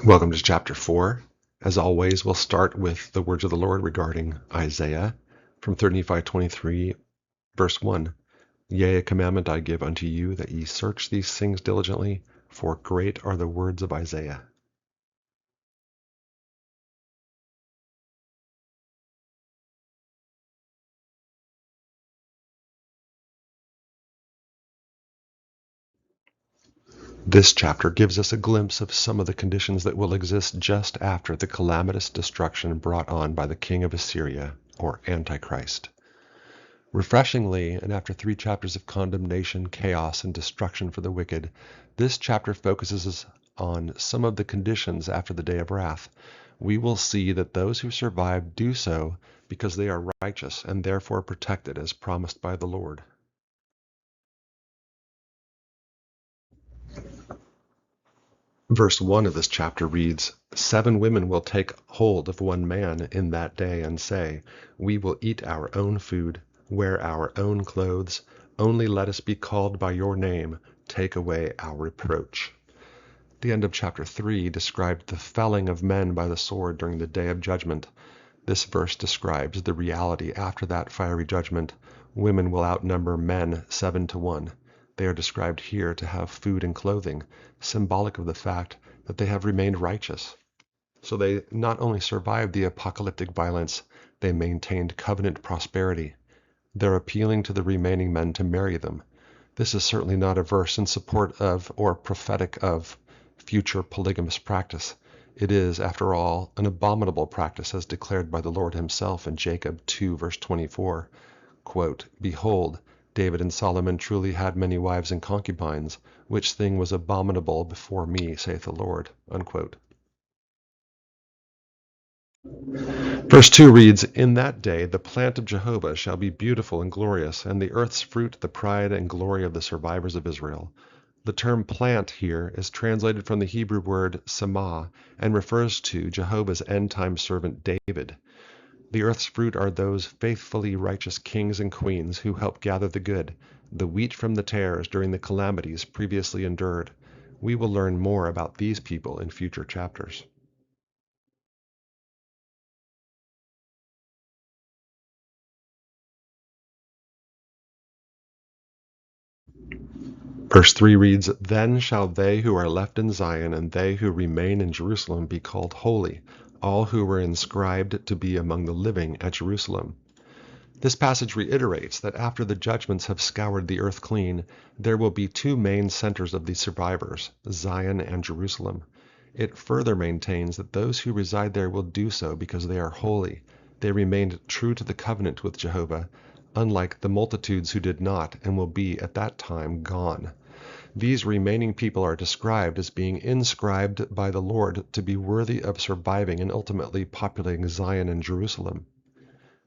Welcome to chapter 4. As always, we'll start with the words of the Lord regarding Isaiah from 35:23, verse 1. Yea, a commandment I give unto you, that ye search these things diligently, for great are the words of Isaiah. This chapter gives us a glimpse of some of the conditions that will exist just after the calamitous destruction brought on by the king of Assyria, or Antichrist. Refreshingly, and after 3 chapters of condemnation, chaos, and destruction for the wicked, this chapter focuses on some of the conditions after the day of wrath. We will see that those who survive do so because they are righteous and therefore protected as promised by the Lord. Verse 1 of this chapter reads, 7 women will take hold of one man in that day and say, We will eat our own food, wear our own clothes, only let us be called by your name, take away our reproach. The end of chapter 3 described the felling of men by the sword during the day of judgment. This verse describes the reality after that fiery judgment. Women will outnumber men 7-1. They are described here to have food and clothing, symbolic of the fact that they have remained righteous. So they not only survived the apocalyptic violence, they maintained covenant prosperity. They're appealing to the remaining men to marry them. This is certainly not a verse in support of or prophetic of future polygamous practice. It is, after all, an abominable practice as declared by the Lord himself in Jacob 2, verse 24. Quote, Behold, David and Solomon truly had many wives and concubines, which thing was abominable before me, saith the Lord. Unquote. Verse 2 reads, In that day the plant of Jehovah shall be beautiful and glorious, and the earth's fruit the pride and glory of the survivors of Israel. The term plant here is translated from the Hebrew word samah and refers to Jehovah's end-time servant David. The earth's fruit are those faithfully righteous kings and queens who help gather the good, the wheat from the tares during the calamities previously endured. We will learn more about these people in future chapters. Verse 3 reads, Then shall they who are left in Zion and they who remain in Jerusalem be called holy, all who were inscribed to be among the living at Jerusalem. This passage reiterates that after the judgments have scoured the earth clean, there will be 2 main centers of the survivors, Zion and Jerusalem. It further maintains that those who reside there will do so because they are holy. They remained true to the covenant with Jehovah, unlike the multitudes who did not and will be at that time gone. These remaining people are described as being inscribed by the Lord to be worthy of surviving and ultimately populating Zion and Jerusalem.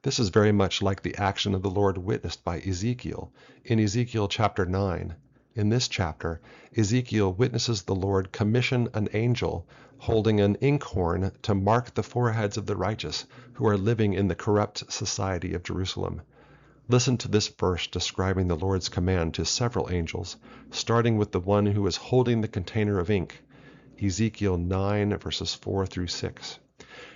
This is very much like the action of the Lord witnessed by Ezekiel in Ezekiel chapter 9. In this chapter, Ezekiel witnesses the Lord commission an angel holding an inkhorn to mark the foreheads of the righteous who are living in the corrupt society of Jerusalem. Listen to this verse describing the Lord's command to several angels, starting with the one who is holding the container of ink. Ezekiel 9, verses 4-6.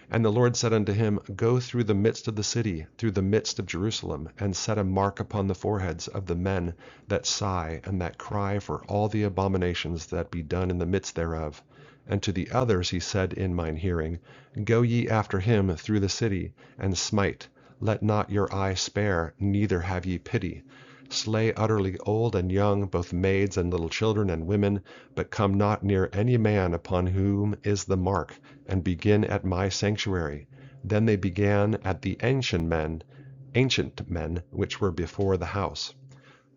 And the Lord said unto him, Go through the midst of the city, through the midst of Jerusalem, and set a mark upon the foreheads of the men that sigh and that cry for all the abominations that be done in the midst thereof. And to the others he said in mine hearing, Go ye after him through the city, and smite. Let not your eye spare, neither have ye pity. Slay utterly old and young, both maids and little children and women, but come not near any man upon whom is the mark, and begin at my sanctuary. Then they began at the ancient men which were before the house.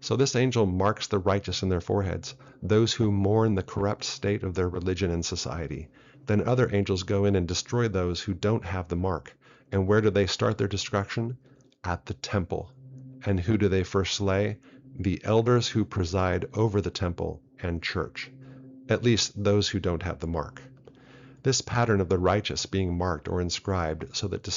So this angel marks the righteous in their foreheads, those who mourn the corrupt state of their religion and society. Then other angels go in and destroy those who don't have the mark. And where do they start their destruction? At the temple. And who do they first slay? The elders who preside over the temple and church, at least those who don't have the mark. This pattern of the righteous being marked or inscribed so that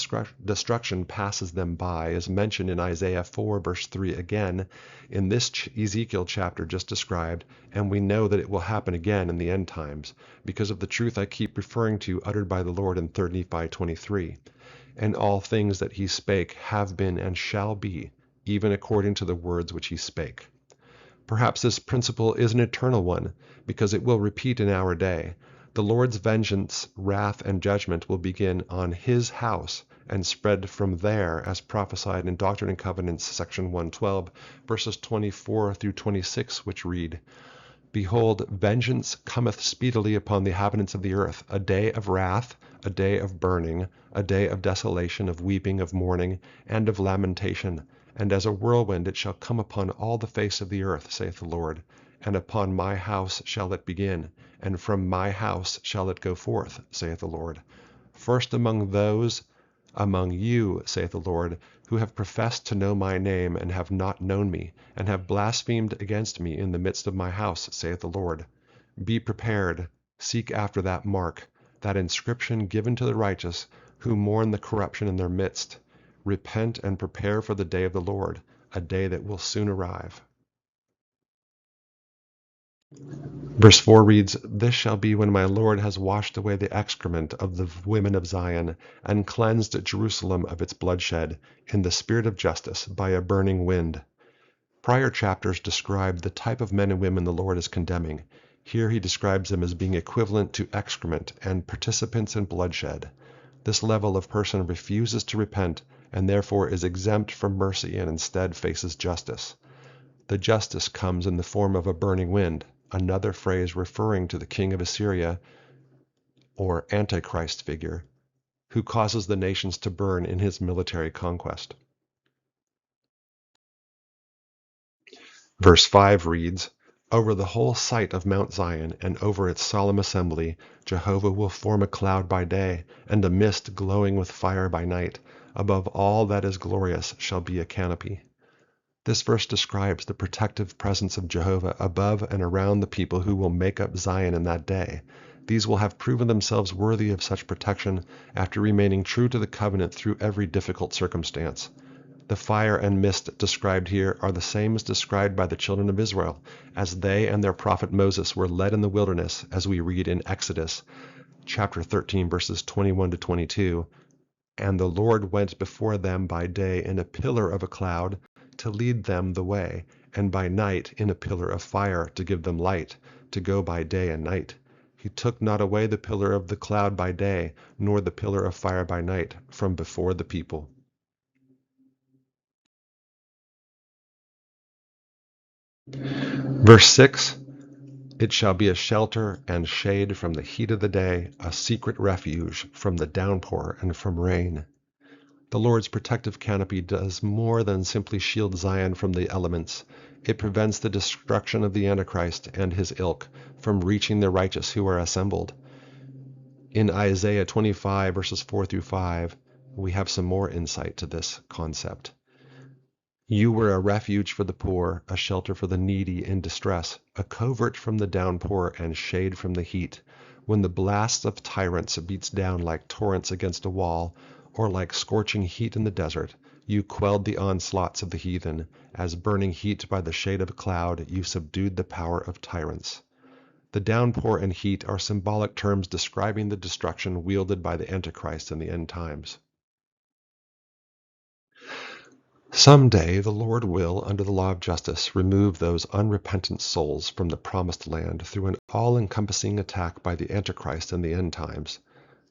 destruction passes them by is mentioned in Isaiah 4 verse 3 again in this Ezekiel chapter just described, and we know that it will happen again in the end times because of the truth I keep referring to uttered by the Lord in 3 Nephi 23. And all things that he spake have been and shall be, even according to the words which he spake. Perhaps this principle is an eternal one, because it will repeat in our day. The Lord's vengeance, wrath, and judgment will begin on his house and spread from there, as prophesied in Doctrine and Covenants, section 112, verses 24 through 26, which read, Behold, vengeance cometh speedily upon the inhabitants of the earth, a day of wrath, a day of burning, a day of desolation, of weeping, of mourning, and of lamentation. And as a whirlwind it shall come upon all the face of the earth, saith the Lord. And upon my house shall it begin, and from my house shall it go forth, saith the Lord. First among you, saith the Lord, who have professed to know my name, and have not known me, and have blasphemed against me in the midst of my house, saith the Lord. Be prepared, seek after that mark, that inscription given to the righteous, who mourn the corruption in their midst. Repent and prepare for the day of the Lord, a day that will soon arrive. Verse 4 reads, This shall be when my Lord has washed away the excrement of the women of Zion, and cleansed Jerusalem of its bloodshed, in the spirit of justice, by a burning wind. Prior chapters described the type of men and women the Lord is condemning. Here he describes them as being equivalent to excrement and participants in bloodshed. This level of person refuses to repent and therefore is exempt from mercy and instead faces justice. The justice comes in the form of a burning wind, another phrase referring to the king of Assyria, or Antichrist figure, who causes the nations to burn in his military conquest. Verse 5 reads, Over the whole site of Mount Zion and over its solemn assembly, Jehovah will form a cloud by day, and a mist glowing with fire by night. Above all that is glorious shall be a canopy. This verse describes the protective presence of Jehovah above and around the people who will make up Zion in that day. These will have proven themselves worthy of such protection after remaining true to the covenant through every difficult circumstance. The fire and mist described here are the same as described by the children of Israel, as they and their prophet Moses were led in the wilderness, as we read in Exodus chapter 13, verses 21 to 22. And the Lord went before them by day in a pillar of a cloud to lead them the way, and by night in a pillar of fire to give them light, to go by day and night. He took not away the pillar of the cloud by day, nor the pillar of fire by night, from before the people. Verse 6, It shall be a shelter and shade from the heat of the day, a secret refuge from the downpour and from rain. The Lord's protective canopy does more than simply shield Zion from the elements. It prevents the destruction of the Antichrist and his ilk from reaching the righteous who are assembled. In Isaiah 25, verses 4 through 5, we have some more insight to this concept. You were a refuge for the poor, a shelter for the needy in distress, a covert from the downpour and shade from the heat. When the blast of tyrants beats down like torrents against a wall, or like scorching heat in the desert, you quelled the onslaughts of the heathen. As burning heat by the shade of a cloud, you subdued the power of tyrants. The downpour and heat are symbolic terms describing the destruction wielded by the Antichrist in the end times. Someday the Lord will, under the law of justice, remove those unrepentant souls from the promised land through an all-encompassing attack by the Antichrist in the end times.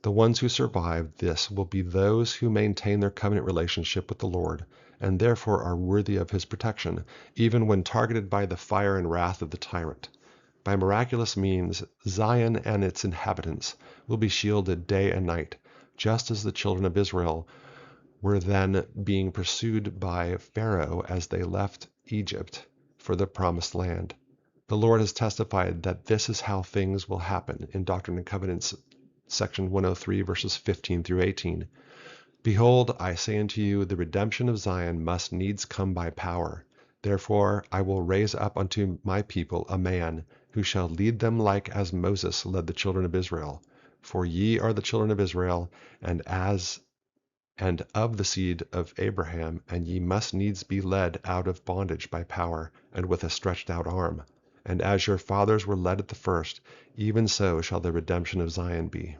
The ones who survive this will be those who maintain their covenant relationship with the Lord, and therefore are worthy of his protection, even when targeted by the fire and wrath of the tyrant. By miraculous means, Zion and its inhabitants will be shielded day and night, just as the children of Israel were then being pursued by Pharaoh as they left Egypt for the promised land. The Lord has testified that this is how things will happen in Doctrine and Covenants, section 103, verses 15 through 18. Behold, I say unto you, the redemption of Zion must needs come by power. Therefore I will raise up unto my people a man, who shall lead them like as Moses led the children of Israel. For ye are the children of Israel, and of the seed of Abraham, and ye must needs be led out of bondage by power, and with a stretched out arm. And as your fathers were led at the first, even so shall the redemption of Zion be.